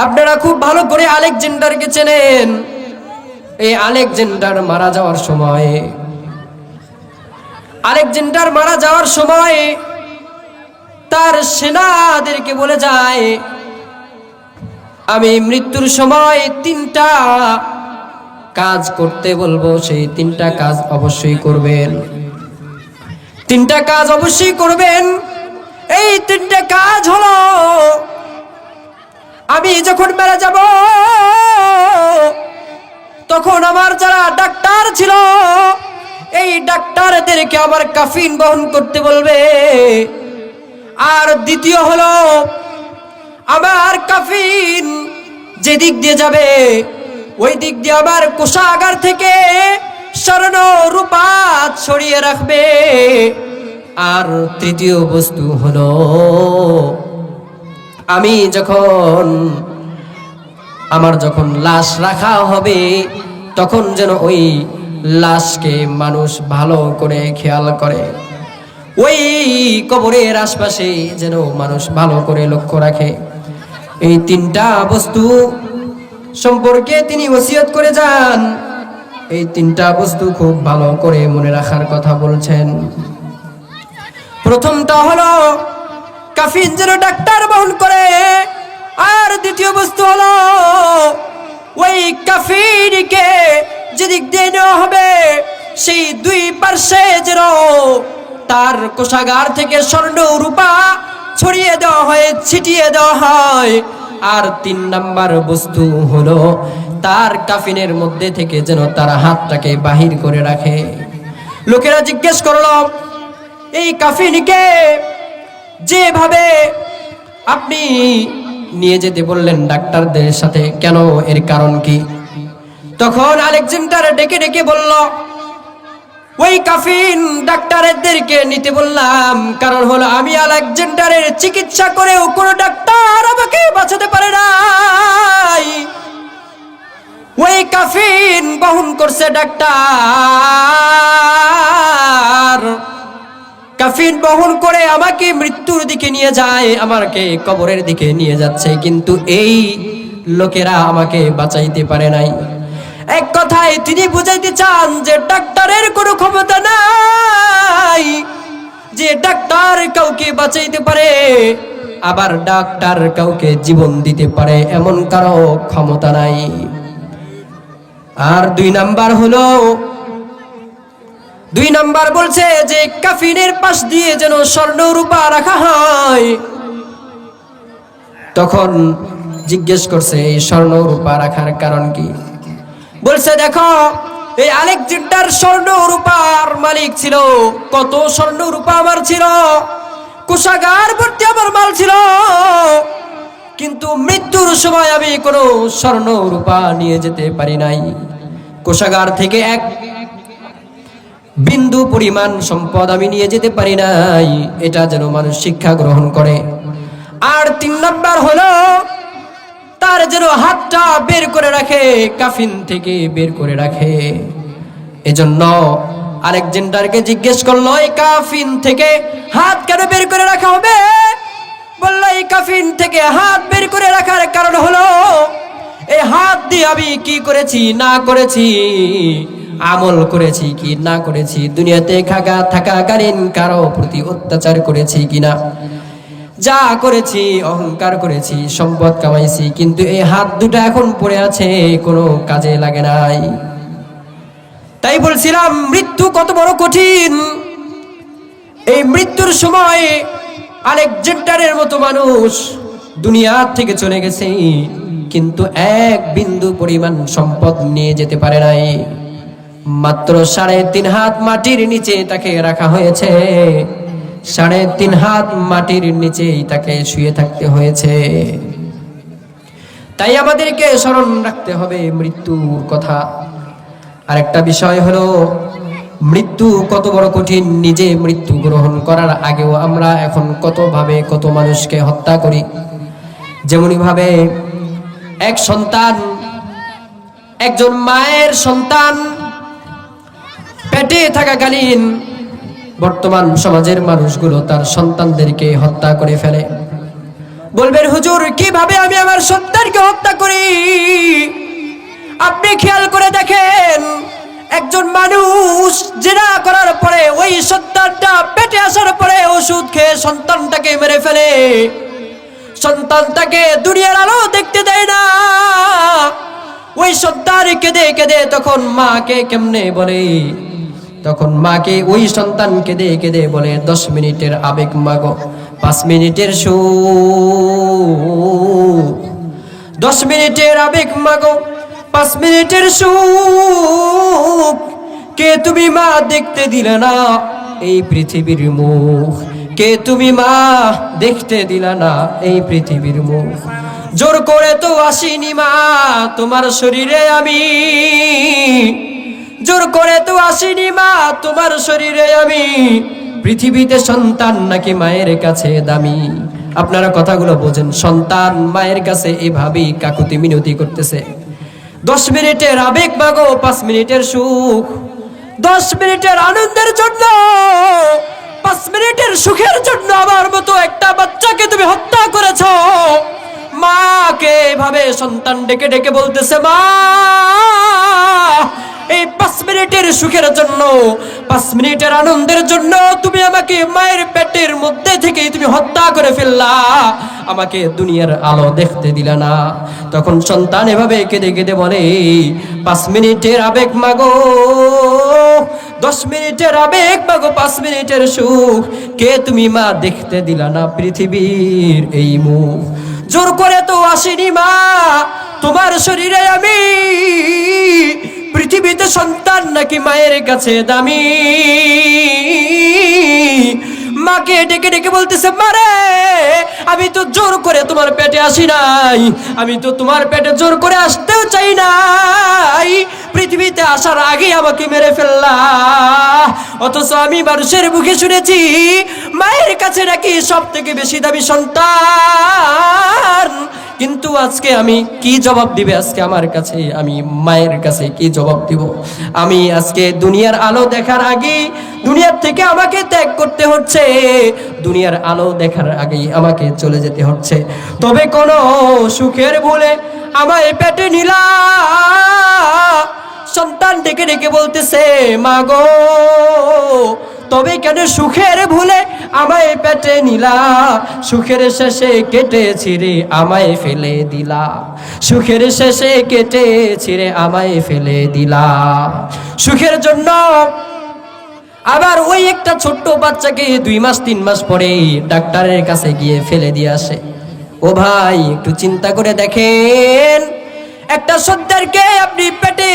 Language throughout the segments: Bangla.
আপনারা খুব ভালো করে আলেকজান্ডারকে চেনেন। এই আলেকজান্ডার মারা যাওয়ার সময় তার সেনাদেরকে বলে যায়, আমি মৃত্যুর সময় 3টা কাজ করতে বলবো, সেই 3টা কাজ অবশ্যই করবেন। 3টা কাজ অবশ্যই করবেন। এই 3টা কাজ হলো, আমি যখন মারা যাব তখন আমার যারা ডাক্তার ছিল এই ডাক্তারদেরকে আমার কাফিন বহন করতে বলবে। আর দ্বিতীয় হলো, আমার কাফিন যে দিক দিয়ে যাবে ওই দিক দিয়ে আমার কোষাগার থেকে স্বর্ণ রূপা ছড়িয়ে রাখবে। আর তৃতীয় বস্তু হলো, আমি যখন লাশ রাখা হবে তখন যেন ওই লাশকে মানুষ ভালো করে খেয়াল করে, ওই কবরের আশপাশে যেন মানুষ ভালো করে লক্ষ্য রাখে। এই 3টা বস্তু সম্পর্কে তিনি ওসিয়ত করে যান। এই 3টা বস্তু খুব ভালো করে মনে রাখার কথা বলছেন। প্রথমটা হলো কাফিন যেন ডাক্তার বহন করে। আর দ্বিতীয় বস্তু হলো, ওই কাফিনকে যেদিক দিয়ে নেওয়া হবে সেই 2 পার্শ্বে যেন তার কোষাগার থেকে স্বর্ণ রূপা ছড়িয়ে দেওয়া হয়, ছিটিয়ে দেওয়া হয়। আর 3 নাম্বার বস্তু হলো, তার কাফিনের মধ্যে থেকে যেন তার হাতটাকে বাহির করে রাখে। লোকেরা জিজ্ঞেস করলো, এই কাফিনকে যেভাবে আপনি নিয়ে যেতে বললেন ডাক্তারদের সাথে, কেন, এর কারণ কি? তখন আলেকজান্ডার ডেকে ডেকে বলল, ওই কাফিন ডাক্তারদেরকে নিতে বললাম কারণ হলো, আমি আলেকজান্ডারের চিকিৎসা করেও কোনো ডাক্তার আমাকে বাঁচাতে পারে নাই। ওই কাফিন বহন করছে ডাক্তার, কাফিন বহন করে আমাকে মৃত্যুর দিকে নিয়ে যায়, আমাকে কবরের দিকে নিয়ে যাচ্ছে, কিন্তু এই লোকেরা আমাকে বাঁচাইতে পারে নাই। এক কথায় তিনি বুঝাইতে চান যে ডাক্তারের কোনো ক্ষমতা নাই, যে ডাক্তার কাউকে বাঁচাইতে পারে, আবার ডাক্তার কাউকে জীবন দিতে পারে এমন কারো ক্ষমতা নাই। আর 2 নাম্বার বলছে যে কাফিনের পাশ দিয়ে যেন স্বর্ণ রূপা রাখা হয়। তখন জিজ্ঞেস করছে, এই স্বর্ণ রূপা রাখার কারণ কি? বলছে, দেখো, এই আলেকজান্ডার স্বর্ণ রূপার মালিক ছিল, কত স্বর্ণ রূপা আমার ছিল, কোষাগার ভর্তি আমার মাল ছিল, কিন্তু মৃত্যুর সময় আমি কোনো স্বর্ণ রূপা নিয়ে যেতে পারি নাই। কোষাগার থেকে 1 বিন্দু পরিমাণ সম্পদ আমি নিয়ে যেতে পারি নাই। এটা যেন মানুষ শিক্ষা গ্রহণ করে। আর 3 নাম্বার হলো, তার যেন হাতটা বের করে রাখে, কাফিন থেকে বের করে রাখে। এজন্য আলেকজান্ডারকে জিজ্ঞেস করলো, এই কাফিন থেকে হাত কেন বের করে রাখা হবে? বললো, এই কাফিন থেকে হাত বের করে রাখার কারণ হলো, এই হাত দিয়ে আমি কি করেছি না করেছি, আমল করেছি কি না করেছি, দুনিয়াতে থাকাকালীন কারো প্রতি অত্যাচার করেছি কিনা, যা করেছি অহংকার করেছি, সম্পদ কামাইছি, কিন্তু এই হাত দুটো এখন পড়ে আছে, কোনো কাজে লাগে নাই। তাই বলছিলাম মৃত্যু কত বড় কঠিন। এই মৃত্যুর সময় আলেকজান্ডারের মতো মানুষ দুনিয়া থেকে চলে গেছে, কিন্তু 1 বিন্দু পরিমাণ সম্পদ নিয়ে যেতে পারে নাই। মাত্র 3.5 হাত মাটির নিচে তাকে রাখা হয়েছে, 3.5 হাত মাটির নিচেই তাকে শুয়ে থাকতে হয়েছে। তাই আমাদেরকে স্মরণ রাখতে হবে মৃত্যুর কথা। আরেকটা বিষয় হলো, মৃত্যু কত বড় কঠিন। নিজে মৃত্যু গ্রহণ করার আগেও আমরা এখন কত মানুষকে হত্যা করি। যেমনি ভাবে একজন মায়ের সন্তান পেটে থাকাকালীন বর্তমান সমাজের মানুষগুলো তার সন্তানদেরকে হত্যা করে ফেলে। বলবেন, হুজুর, কিভাবে আমি আমার সন্তানকে হত্যা করি। আপনি খেয়াল করে দেখেন, একজন মানুষ জিনা করার পরে ওই সন্তানটা পেটে আসার পরে ওষুধ খেয়ে সন্তানটাকে মেরে ফেলে, সন্তানটাকে দুনিয়ার আলো দেখতে দেয় না। ওই সন্তান কেঁদে কেঁদে তখন মাকে কেমনে বলে, তখন মাকে ওই সন্তান কেঁদে কেঁদে বলে 10 মিনিটের আবেগ মাগো 5 মিনিটের সুখ, 10 মিনিটের আবেগ মাগো 5 মিনিটের সুখ। কে তুমি মা দেখতে দিলে না এই পৃথিবীর মুখ, কে তুমি মা দেখতে দিলা না এই পৃথিবীর মুখ। জোর করে তো আসিনি মা তোমার শরীরে আমি, জোর করে তো আসিনি মা তোমার শরীরে আমি। পৃথিবীতে সন্তান নাকি মায়ের কাছে দামি? আপনারা কথাগুলো বোঝেন। সন্তান মায়ের কাছে এভাবেই কাকুতি মিনতি করতেছে। 10 মিনিটের আবেগ মাগো 5 মিনিটের সুখ, 10 মিনিটের আনন্দের জন্য 5 মিনিটের সুখের জন্য আমার মতো একটা বাচ্চাকে তুমি হত্যা করেছ। মাকে এভাবে সন্তান ডেকে ডেকে বলতেছে, মা এই 5 মিনিটের সুখের জন্য, 5 মিনিটের আনন্দের জন্য তুমি আমাকে মায়ের পেটের মধ্যে থেকে তুমি হত্যা করে ফেললা, আমাকে দুনিয়ার আলো দেখতে দিলা না। তখন সন্তান এভাবে কেঁদে কেঁদে বলে, 5 মিনিটের আবেগ মাগো 10 মিনিটের আবেগ মাগো 5 মিনিটের সুখ, কে তুমি মা দেখতে দিলা না পৃথিবীর এই মুখ। জোর করে তো আসিনি মা তোমার শরীরে আমি, পৃথিবীতে সন্তান নাকি মায়ের কাছে দামি। মাকে ডেকে ডেকে বলতেছে, মারে আমি তো জোর করে তোমার পেটে আসি নাই, আমি তো তোমার পেটে জোর করে আসতেও চাই নাই, পৃথিবীতে আসার আগে আমাকে মেরে ফেললা। অথচ আমি মানুষের মুখে শুনেছি মায়ের কাছে নাকি সব থেকে বেশি দামি সন্তান। কিন্তু আজকে আমি কি জবাব দিবে আজকে আমার কাছে, আমি মায়ের কাছে কি জবাব দিব? আমি আজকে দুনিয়ার আলো দেখার আগে দুনিয়ার থেকে আমাকে ত্যাগ করতে হচ্ছে, দুনিয়ার আলো দেখার আগেই আমাকে চলে যেতে হচ্ছে। তবে কোন সুখের ভুলে আমায় পেটে নিলা। সন্তান ডেকে ডেকে বলতেছে, মা গো তবে কেন সুখের ভুলে আমায় পেটে নিলা, সুখের শেষে কেটে ছিঁড়ে আমায় ফেলে দিলা, সুখের শেষে কেটে ছিঁড়ে আমায় ফেলে দিলা। সুখের জন্য আবার ওই একটা ছোট্ট বাচ্চাকে 2 মাস 3 মাস পরে ডাক্তারের কাছে গিয়ে ফেলে দিয়ে আসে। ও ভাই একটু চিন্তা করে দেখেন, একটা সন্তানকে আপনি পেটে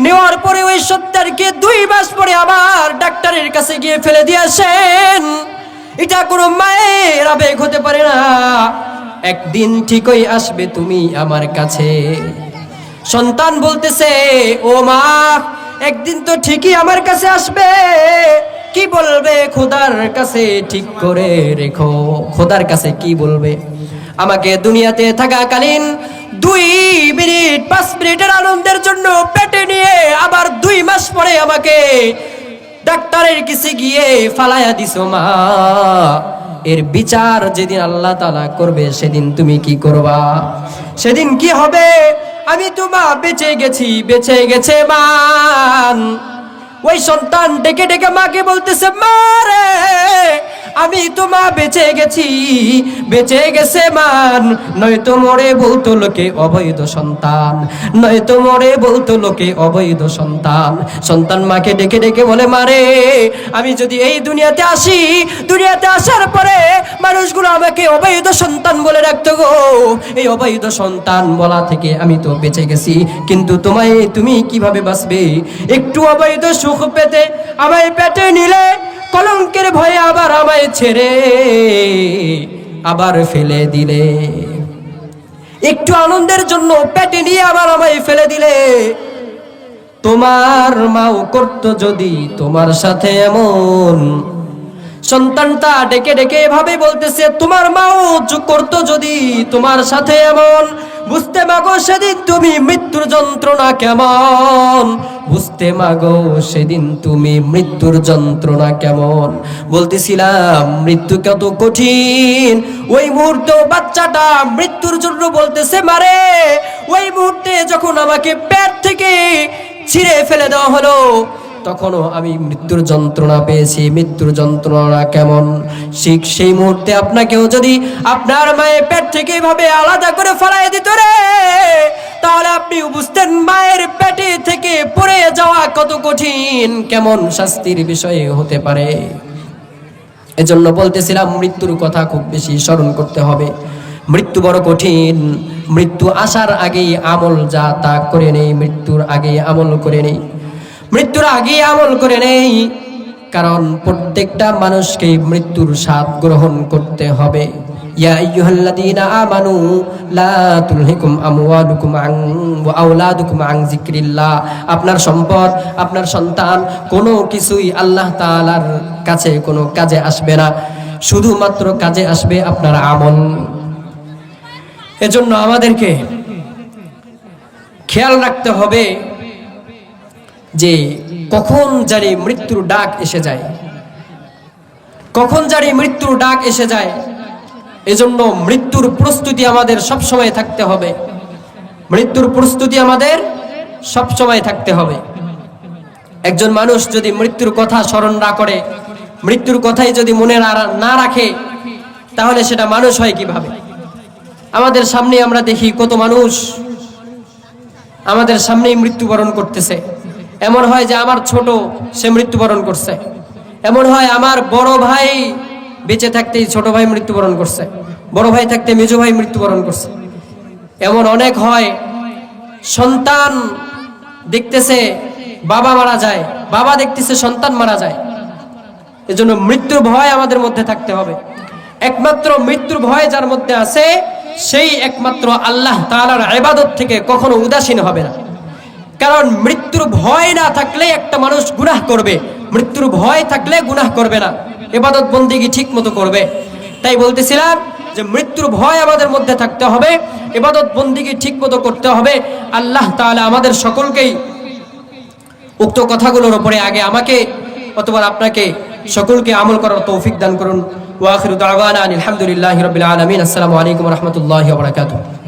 নেওয়ার পরে ওই সন্তানকে 2 মাস পরে আবার ডাক্তারের কাছে গিয়ে ফেলে দিয়ে আসেন। এটা কোনো মায়ের আবেগ হতে পারে না। একদিন ঠিকই আসবে তুমি আমার কাছে। সন্তান বলতেছে, ও মা একদিন তো ঠিকই আমার কাছে আসবে, কি বলবে খোদার কাছে ঠিক করে রেখো। খোদার কাছে কি বলবে? আমাকে দুনিয়াতে থাকাকালীন 2 মিনিট 5 মিনিটের আনন্দের জন্য পেটে নিয়ে আবার 2 মাস পরে আমাকে ডাক্তারের কাছে গিয়ে ফালায়া দিছো মা। এর বিচার যেদিন আল্লাহ তাআলা করবে সেদিন তুমি কি করবা? সেদিন কি হবে? আমি তো মা বেঁচে গেছি, বেঁচে গেছে মান। ওই সন্তান ডেকে ডেকে মাকে বলতেছে, মা রে আমি তো মা বেঁচে গেছি, বেঁচে গেছে মান। নয়তো মরে বলতো লোকে অবৈধ সন্তান, নয়তো মরে বলতো লোকে অবৈধ সন্তান। সন্তান মাকে ডেকে ডেকে বলে, মারে আমি যদি এই দুনিয়াতে আসি, দুনিয়াতে আসার পরে মানুষগুলো আমাকে অবৈধ সন্তান বলে রাখতো গো, এই অবৈধ সন্তান বলা থেকে আমি তো বেঁচে গেছি। কিন্তু তুমি কিভাবে বাঁচবে? একটু অবৈধ সুখ পেতে আমায় পেটে নিলে, কলঙ্কের ভয়ে আবার আমায় ছেড়ে আবার ফেলে দিলে। একটু আনন্দের জন্য পেটে নিয়ে আবার আমায় ফেলে দিলে। তোমার মাও করতো যদি তোমার সাথে এমন। সন্তানটা ডেকে ডেকে এভাবে বলতেছে, তোমার মাও করতো যদি তোমার সাথে এমন। বুঝতে মাগো সেদিন তুমি মৃত্যুর যন্ত্রণা কেমন, বুঝতে মাগো সেদিন তুমি মৃত্যুর যন্ত্রণা কেমন। বলতেছিলাম মৃত্যু কত কঠিন, ওই মুহূর্তে বাচ্চাটা মৃত্যুর জন্য বলতেছে মারে। ওই মুহূর্তে যখন আমাকে পেট থেকে ছিঁড়ে ফেলে দেওয়া হলো, তখনও আমি মৃত্যুর যন্ত্রণা পেয়েছি। মৃত্যুর যন্ত্রণা কেমন ঠিক সেই মুহূর্তে আপনাকেও যদি আপনার মায়ের পেট থেকে এভাবে আলাদা করে ফেলাই দিত রে, তাহলে আপনি বুঝতেন মায়ের পেটে থেকে পড়ে যাওয়া কত কঠিন, কেমন শাস্তির বিষয় হতে পারে। এজন্য বলতেছিলাম মৃত্যুর কথা খুব বেশি স্মরণ করতে হবে। মৃত্যু বড় কঠিন। মৃত্যু আসার আগেই আমল যা তা করে নেই, মৃত্যুর আগেই আমল করে নেই, মৃত্যুর আগে আমল করে নেই। কারণ প্রত্যেকটা মানুষকে মৃত্যুর স্বাদ গ্রহণ করতে হবে। ইয়া আইয়ুহাল্লাযীনা আমানু লা তুলহিকুম আমওয়ালুকুম ওয়া আওলাদুকুম আন যিকরিল্লাহ। আপনার সম্পদ, আপনার সন্তান কোনো কিছুই আল্লাহ তাআলার কাছে কোনো কাজে আসবে না, শুধুমাত্র কাজে আসবে আপনার আমল। এজন্য আমাদেরকে খেয়াল রাখতে হবে যে কখন জানি মৃত্যুর ডাক এসে যায়, কখন জানি মৃত্যুর ডাক এসে যায়। এজন্য মৃত্যুর প্রস্তুতি আমাদের সব সময় থাকতে হবে। মৃত্যুর প্রস্তুতি আমাদের সব সময় থাকতে হবে। একজন মানুষ যদি মৃত্যুর কথা স্মরণ না করে, মৃত্যুর কথাই যদি মনে না রাখে, তাহলে সেটা মানুষ হয় কিভাবে? আমাদের সামনে আমরা দেখি কত মানুষ আমাদের সামনেই মৃত্যুবরণ করতেছে। এমন হয় যে আমার ছোট, সে মৃত্যুবরণ করছে। এমন হয় আমার বড় ভাই বেঁচে থাকতেই ছোট ভাই মৃত্যুবরণ করছে, বড় ভাই থাকতে মেজো ভাই মৃত্যুবরণ করছে। এমন অনেক হয় সন্তান দেখতেছে বাবা মারা যায়, বাবা দেখতেছে সন্তান মারা যায়। এজন্য মৃত্যুর ভয় আমাদের মধ্যে থাকতে হবে। একমাত্র মৃত্যুর ভয় যার মধ্যে আছে, সেই একমাত্র আল্লাহ তাআলার ইবাদত থেকে কখনো উদাসীন হবে না। কারণ মৃত্যুর ভয় না থাকলে একটা মানুষ গুনাহ করবে, মৃত্যুর ভয় থাকলে গুনাহ করবে না, ইবাদত বন্দেগী ঠিক মতো করবে। তাই বলতেছিলাম যে মৃত্যুর ভয় আমাদের মধ্যে থাকতে হবে, ইবাদত বন্দেগী ঠিক মতো করতে হবে। আল্লাহ তাআলা আমাদের সকলকেই উক্ত কথাগুলোর উপরে আগে আমাকে অথবা আপনাকে সকলকে আমল করার তৌফিক দান করুন। ওয়া আখিরু দাওয়ানা আলহামদুলিল্লাহি রাব্বিল আলামিন। আসসালামু আলাইকুম ওয়া রাহমাতুল্লাহি ওয়া বারাকাতুহু।